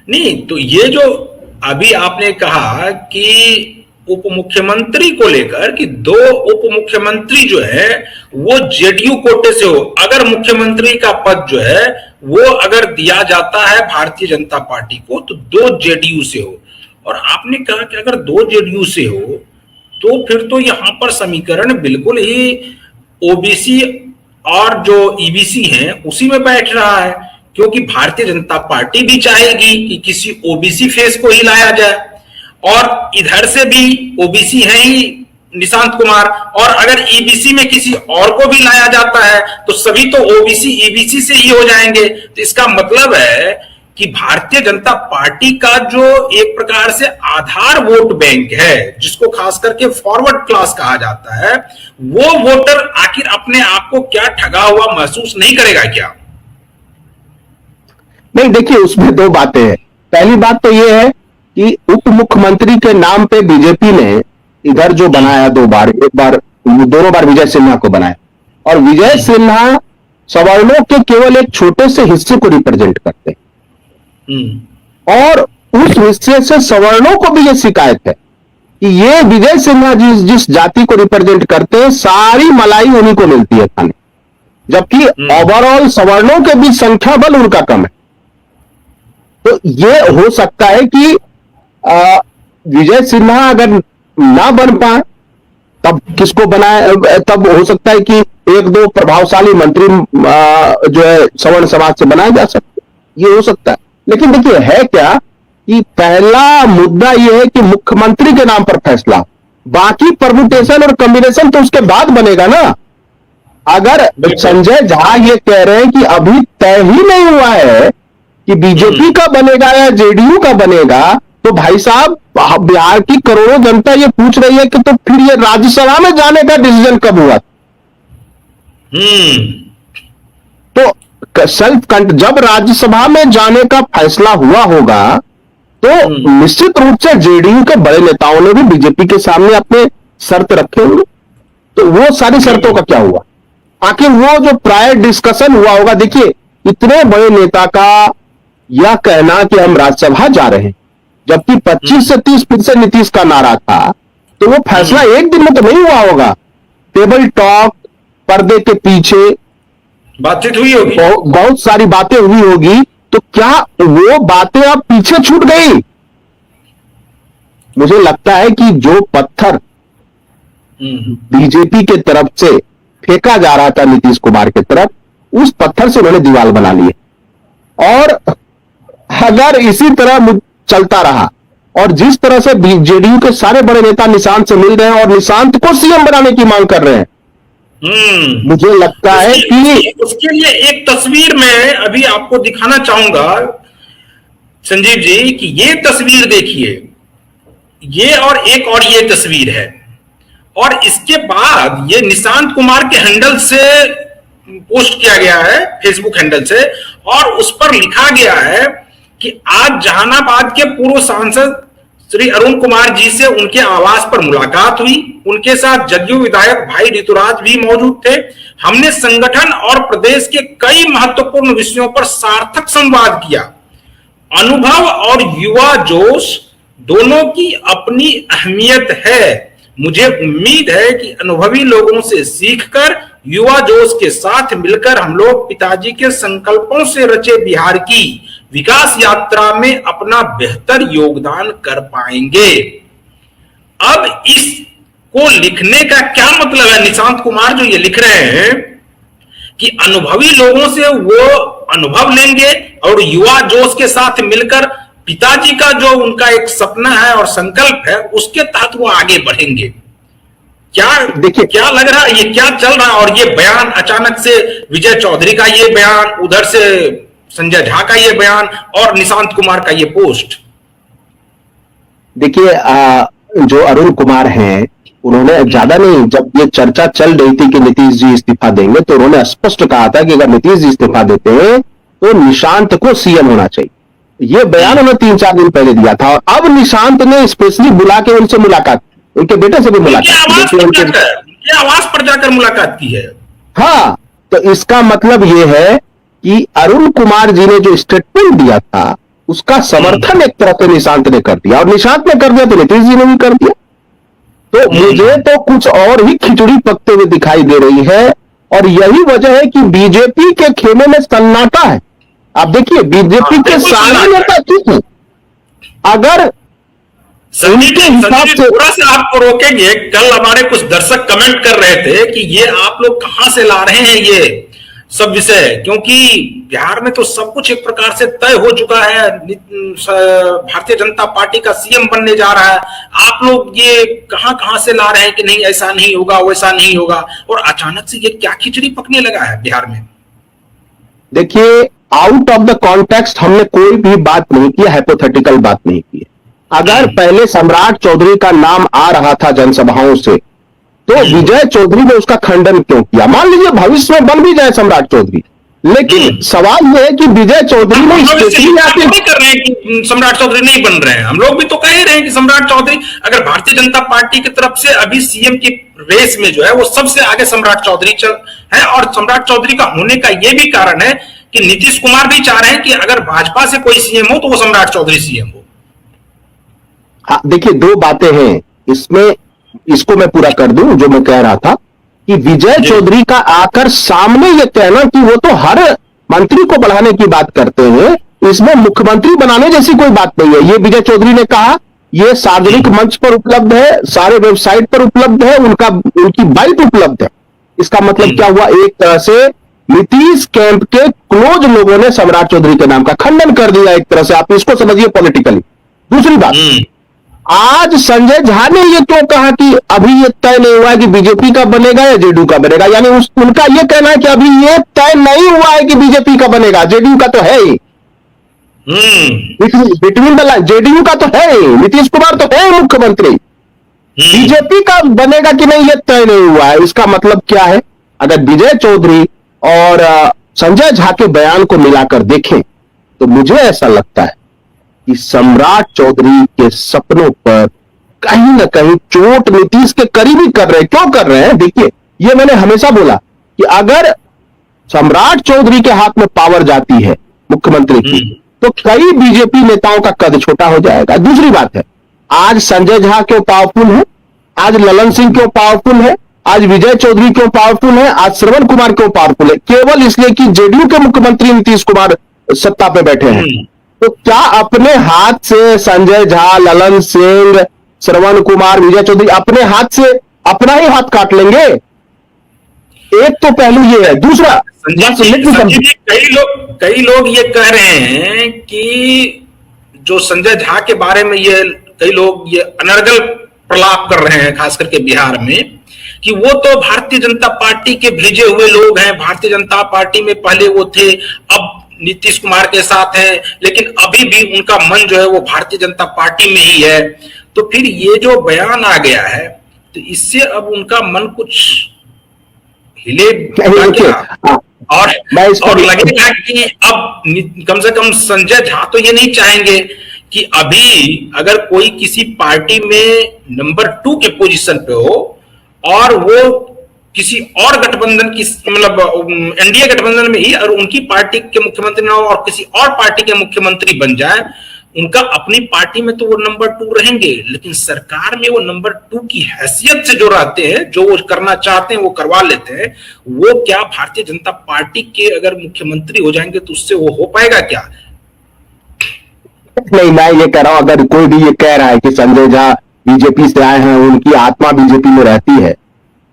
नहीं, तो ये जो अभी आपने कहा कि उप मुख्यमंत्री को लेकर कि दो उप मुख्यमंत्री जो है वो जेडीयू कोटे से हो, अगर मुख्यमंत्री का पद जो है वो अगर दिया जाता है भारतीय जनता पार्टी को तो दो जेडीयू से हो, और आपने कहा कि अगर दो जेडीयू से हो तो फिर तो यहां पर समीकरण बिल्कुल ही ओबीसी और जो ईबीसी हैं उसी में बैठ रहा है, क्योंकि भारतीय जनता पार्टी भी चाहेगी कि किसी ओबीसी फेस को ही लाया जाए, और इधर से भी ओबीसी है ही निशांत कुमार, और अगर ईबीसी में किसी और को भी लाया जाता है तो सभी तो ओबीसी ईबीसी से ही हो जाएंगे। तो इसका मतलब है कि भारतीय जनता पार्टी का जो एक प्रकार से आधार वोट बैंक है, जिसको खास करके फॉरवर्ड क्लास कहा जाता है, वो वोटर आखिर अपने आप को क्या ठगा हुआ महसूस नहीं करेगा क्या? नहीं, देखिए उसमें दो बातें हैं। पहली बात तो यह है कि उप मुख्यमंत्री के नाम पे बीजेपी ने इधर जो बनाया दो बार, एक बार दोनों बार विजय सिन्हा को बनाया, और विजय सिन्हा सवर्णों के केवल एक छोटे से हिस्से को रिप्रेजेंट करते हैं, और उस हिस्से से सवर्णों को भी यह शिकायत है कि ये विजय सिन्हा जिस जाति को रिप्रेजेंट करते हैं सारी मलाई उन्हीं को मिलती है खाने, जबकि ओवरऑल सवर्णों के बीच संख्या बल उनका कम है। तो ये हो सकता है कि विजय सिन्हा अगर ना बन पाए तब किसको बनाए, तब हो सकता है कि एक दो प्रभावशाली मंत्री जो है सवर्ण समाज से बनाए जा सकते, ये हो सकता है। लेकिन देखिए है क्या कि पहला मुद्दा यह है कि मुख्यमंत्री के नाम पर फैसला, बाकी परम्यूटेशन और कॉम्बिनेशन तो उसके बाद बनेगा ना। अगर संजय झा ये कह रहे हैं कि अभी तय ही नहीं हुआ है कि बीजेपी का बनेगा या जेडीयू का बनेगा, तो भाई साहब बिहार की करोड़ों जनता ये पूछ रही है कि तो फिर ये राज्यसभा में जाने का डिसीजन कब हुआ? तो जब राज्यसभा में जाने का फैसला हुआ होगा तो निश्चित रूप से जेडीयू के बड़े नेताओं ने भी बीजेपी के सामने अपने शर्त रखे होंगे। तो वो सारी शर्तों का क्या हुआ? आखिर वो जो प्रायर डिस्कशन हुआ होगा, देखिए इतने बड़े नेता का यह कहना कि हम राज्यसभा जा रहे हैं, जबकि 25 से 30 फिर से नीतीश का नारा था, तो वो फैसला एक दिन में तो नहीं हुआ होगा। टेबल टॉक, पर्दे के पीछे बातचीत हुई होगी, बहुत सारी बातें हुई होगी। तो क्या वो बातें अब पीछे छूट गई? मुझे लगता है कि जो पत्थर बीजेपी के तरफ से फेंका जा रहा था नीतीश कुमार की तरफ, उस पत्थर से उन्होंने दीवार बना ली है। और अगर इसी तरह चलता रहा और जिस तरह से जेडीयू के सारे बड़े नेता निशांत से मिल रहे हैं और निशांत को सीएम बनाने की मांग कर रहे हैं, मुझे लगता है कि उसके लिए एक तस्वीर मैं अभी आपको दिखाना चाहूंगा संजीव जी, कि ये तस्वीर देखिए, ये और एक और ये तस्वीर है, और इसके बाद ये निशांत कुमार के हैंडल से पोस्ट किया गया है, फेसबुक हैंडल से, और उस पर लिखा गया है कि आज जहानाबाद के पूर्व सांसद श्री अरुण कुमार जी से उनके आवास पर मुलाकात हुई। उनके साथ जदयू विधायक भाई ऋतुराज भी मौजूद थे। हमने संगठन और प्रदेश के कई महत्वपूर्ण विषयों पर सार्थक संवाद किया। अनुभव और युवा जोश दोनों की अपनी अहमियत है। मुझे उम्मीद है कि अनुभवी लोगों से सीखकर युवा जोश के साथ मिलकर हम लोग पिताजी के संकल्पों से रचे बिहार की विकास यात्रा में अपना बेहतर योगदान कर पाएंगे। अब इसको लिखने का क्या मतलब है? निशांत कुमार जो ये लिख रहे हैं कि अनुभवी लोगों से वो अनुभव लेंगे और युवा जोश के साथ मिलकर पिताजी का जो उनका एक सपना है और संकल्प है उसके तहत वो आगे बढ़ेंगे। क्या देखिए, क्या लग रहा है, ये क्या चल रहा है? और ये बयान अचानक से विजय चौधरी का ये बयान, उधर से संजय झा का ये बयान और निशांत कुमार का ये पोस्ट। देखिए जो अरुण कुमार हैं उन्होंने ज्यादा नहीं, जब ये चर्चा चल रही थी कि नीतीश जी इस्तीफा देंगे, तो उन्होंने स्पष्ट कहा था कि अगर नीतीश जी इस्तीफा देते हैं तो निशांत को सीएम होना चाहिए। ये बयान उन्होंने 3-4 दिन पहले दिया था। और अब निशांत ने स्पेशली बुला के उनसे मुलाकात, उनके बेटे से भी मुलाकात, उनके आवास पर जाकर मुलाकात की है। हाँ, तो इसका मतलब यह है कि अरुण कुमार जी ने जो स्टेटमेंट दिया था उसका समर्थन एक तरह से निशांत ने कर दिया, और निशांत ने कर दिया तो नीतीश जी ने भी कर दिया। तो मुझे तो कुछ और ही खिचड़ी पकते हुए दिखाई दे रही है, और यही वजह है कि बीजेपी के खेमे में सन्नाटा है। आप देखिए बीजेपी के सारे नेता ठीक है, अगर संजीव जी थोड़ा सा आपको रोकेंगे। कल हमारे कुछ दर्शक कमेंट कर रहे थे कि ये आप लोग कहां से ला रहे हैं ये सब विषय, क्योंकि बिहार में तो सब कुछ एक प्रकार से तय हो चुका है, भारतीय जनता पार्टी का सीएम बनने जा रहा है, आप लोग ये कहां कहां से ला रहे हैं कि नहीं ऐसा नहीं होगा वैसा नहीं होगा, और अचानक से ये क्या खिचड़ी पकने लगा है बिहार में। देखिए आउट ऑफ द कॉन्टेक्स्ट हमने कोई भी बात नहीं की, हाइपोथेटिकल बात नहीं की। अगर पहले सम्राट चौधरी का नाम आ रहा था जनसभाओं से, तो विजय चौधरी ने उसका खंडन क्यों किया? मान लीजिए भविष्य में बन भी जाए सम्राट चौधरी, लेकिन सवाल यह है कि विजय चौधरी ने नहीं कर रहे हैं कि सम्राट चौधरी नहीं बन रहे हैं, हम लोग भी तो कह रहे हैं कि सम्राट चौधरी अगर भारतीय जनता पार्टी की तरफ से अभी सीएम की रेस में जो है वो सबसे आगे सम्राट चौधरी चल है, और सम्राट चौधरी का होने का यह भी कारण है कि नीतीश कुमार भी चाह रहे हैं कि अगर भाजपा से कोई सीएम हो तो वो सम्राट चौधरी सीएम हो। हाँ देखिए दो बातें हैं इसमें, इसको मैं पूरा कर दूं जो मैं कह रहा था कि विजय चौधरी का आकर सामने ये कहना कि वो तो हर मंत्री को बढ़ाने की बात करते हैं, इसमें मुख्यमंत्री बनाने जैसी कोई बात नहीं है। ये विजय चौधरी ने कहा, ये सार्वजनिक मंच पर उपलब्ध है, सारे वेबसाइट पर उपलब्ध है, उनकी बाइट उपलब्ध है। इसका मतलब क्या हुआ? एक तरह से नीतीश कैंप के क्लोज लोगों ने सम्राट चौधरी के नाम का खंडन कर दिया, एक तरह से आप इसको समझिए पॉलिटिकली। दूसरी बात, आज संजय झा ने ये क्यों कहा कि अभी ये तय नहीं हुआ है कि बीजेपी का बनेगा या जेडीयू का बनेगा? यानी उनका ये कहना है कि अभी ये तय नहीं हुआ है कि बीजेपी का बनेगा, जेडीयू का तो है ही। बिटवीन द लाइन जेडीयू का तो है ही, नीतीश कुमार तो है मुख्यमंत्री, बीजेपी का बनेगा कि नहीं ये तय नहीं हुआ है। इसका मतलब क्या है? अगर विजय चौधरी और संजय झा के बयान को मिलाकर देखें तो मुझे ऐसा लगता है कि सम्राट चौधरी के सपनों पर कहीं ना कहीं चोट नीतीश के करीबी कर रहे हैं। क्यों कर रहे हैं? देखिए ये मैंने हमेशा बोला कि अगर सम्राट चौधरी के हाथ में पावर जाती है मुख्यमंत्री की, तो कई बीजेपी नेताओं का कद छोटा हो जाएगा। दूसरी बात है, आज संजय झा क्यों पावरफुल है, आज ललन सिंह क्यों पावरफुल है, आज विजय चौधरी क्यों पावरफुल है, आज श्रवण कुमार क्यों पावरफुल है? केवल इसलिए कि जेडीयू के मुख्यमंत्री नीतीश कुमार सत्ता पे बैठे हैं। तो क्या अपने हाथ से संजय झा, ललन सिंह, श्रवण कुमार, विजय चौधरी अपने हाथ से अपना ही हाथ काट लेंगे? एक तो पहलू ये है। दूसरा, कई लोग ये कह रहे हैं कि जो संजय झा के बारे में ये कई लोग ये अनर्गल प्रलाप कर रहे हैं, खास करके बिहार में, कि वो तो भारतीय जनता पार्टी के भेजे हुए लोग हैं, भारतीय जनता पार्टी में पहले वो थे, अब नीतीश कुमार के साथ हैं, लेकिन अभी भी उनका मन जो है वो भारतीय जनता पार्टी में ही है। तो फिर ये जो बयान आ गया है, तो इससे अब उनका मन कुछ हिले क्या? और लगेगा कि अब कम से कम संजय झा तो ये नहीं चाहेंगे कि अभी अगर कोई किसी पार्टी में नंबर 2 के पोजीशन पे हो और वो किसी और गठबंधन की, मतलब एनडीए गठबंधन में ही, और उनकी पार्टी के मुख्यमंत्री ना हो और किसी और पार्टी के मुख्यमंत्री बन जाए, उनका अपनी पार्टी में तो वो नंबर 2 रहेंगे, लेकिन सरकार में वो नंबर 2 की हैसियत से जो रहते हैं, जो वो करना चाहते हैं वो करवा लेते हैं। वो क्या भारतीय जनता पार्टी के अगर मुख्यमंत्री हो जाएंगे तो उससे वो हो पाएगा क्या? नहीं, मैं ये कह रहा हूं, अगर कोई भी ये कह रहा है कि संजय झा बीजेपी से आए हैं, उनकी आत्मा बीजेपी में रहती है,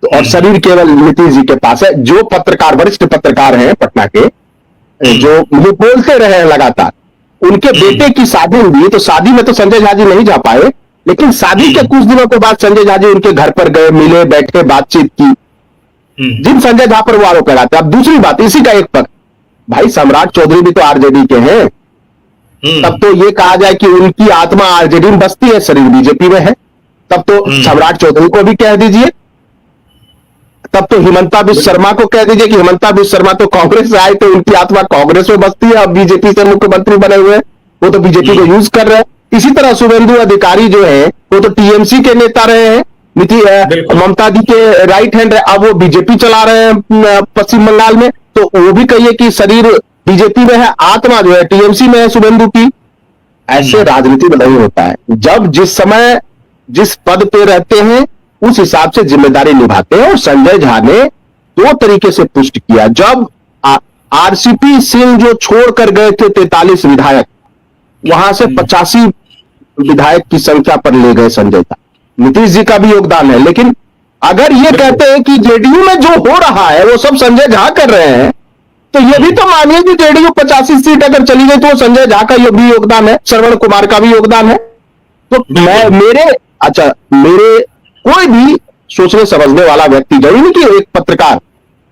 तो और शरीर केवल नीतीश जी के पास है। जो पत्रकार, वरिष्ठ पत्रकार हैं पटना के, जो ये बोलते रहे लगातार, उनके बेटे की शादी हुई, तो शादी में तो संजय झा जी नहीं जा पाए, लेकिन शादी के कुछ दिनों के बाद संजय झा जी उनके घर पर गए, मिले, बैठे, बातचीत की, जिन संजय झा पर वो आरोप लगाते। अब दूसरी बात, इसी का एक पक्ष, भाई सम्राट चौधरी भी तो आरजेडी के हैं, तब तो ये कहा जाए कि उनकी आत्मा आरजेडी में बसती है, शरीर बीजेपी में है, तब तो सम्राट चौधरी को भी कह दीजिए, तब तो हिमंता बिस्वा शर्मा को कह दीजिए कि हिमंता बिस्वा शर्मा तो कांग्रेस से आए, तो उनकी आत्मा कांग्रेस में बसती है, अब बीजेपी से मुख्यमंत्री बने हुए, वो तो बीजेपी को यूज कर रहे हैं। इसी तरह शुभेंदु अधिकारी जो है वो तो टीएमसी के नेता रहे हैं, ममता दी के राइट हैंड है, अब वो बीजेपी चला रहे हैं पश्चिम बंगाल में, तो वो भी कहिए कि शरीर बीजेपी में है, आत्मा जो है टीएमसी में है शुभेंदु की। ऐसे राजनीति में नहीं होता है। जब जिस समय जिस पद पे रहते हैं उस हिसाब से जिम्मेदारी निभाते हैं, और संजय झा ने दो तरीके से पुष्ट किया। जब आरसीपी सिंह जो छोड़कर गए थे 43 विधायक, वहां से 85 विधायक की संख्या पर ले गए संजय झा। नीतीश जी का भी योगदान है, लेकिन अगर ये कहते हैं कि जेडीयू में जो हो रहा है वो सब संजय झा कर रहे हैं, तो ये भी तो मानिए कि जेडीयू 85 सीट अगर चली गई तो संजय झा का भी योगदान है, श्रवण कुमार का भी योगदान है। तो मेरे कोई भी सोचने समझने वाला व्यक्ति, जरूरी नहीं कि एक पत्रकार,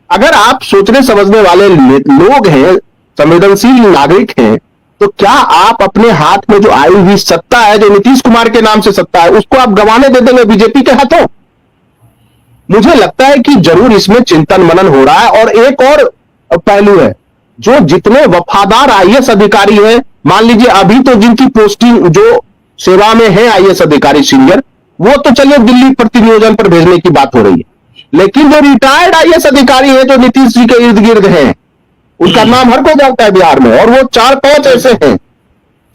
अगर आप सोचने समझने वाले लोग हैं, संवेदनशील नागरिक हैं, तो क्या आप अपने हाथ में जो आई हुई सत्ता है, जो नीतीश कुमार के नाम से सत्ता है, उसको आप गंवाने दे देंगे बीजेपी के हाथों? मुझे लगता है कि जरूर इसमें चिंतन मनन हो रहा है। और एक और पहलू है, जो जितने वफादार आईएएस अधिकारी हैं, मान लीजिए अभी तो जिनकी पोस्टिंग जो सेवा में है आईएएस अधिकारी सीनियर, वो तो चलिए दिल्ली प्रतिनियोजन पर भेजने की बात हो रही है, लेकिन जो रिटायर्ड आईएएस अधिकारी हैं जो नीतीश जी के इर्द गिर्द हैं, उनका नाम हर कोई जानता है बिहार में, और वो 4-5 ऐसे हैं,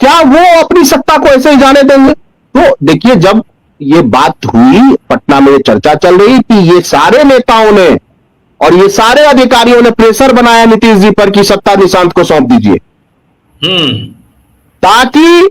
क्या वो अपनी सत्ता को ऐसे ही जाने देंगे? तो देखिए, जब ये बात हुई, पटना में चर्चा चल रही कि ये सारे नेताओं ने और ये सारे अधिकारियों ने प्रेशर बनाया नीतीश जी पर कि सत्ता निशांत को सौंप दीजिए, ताकि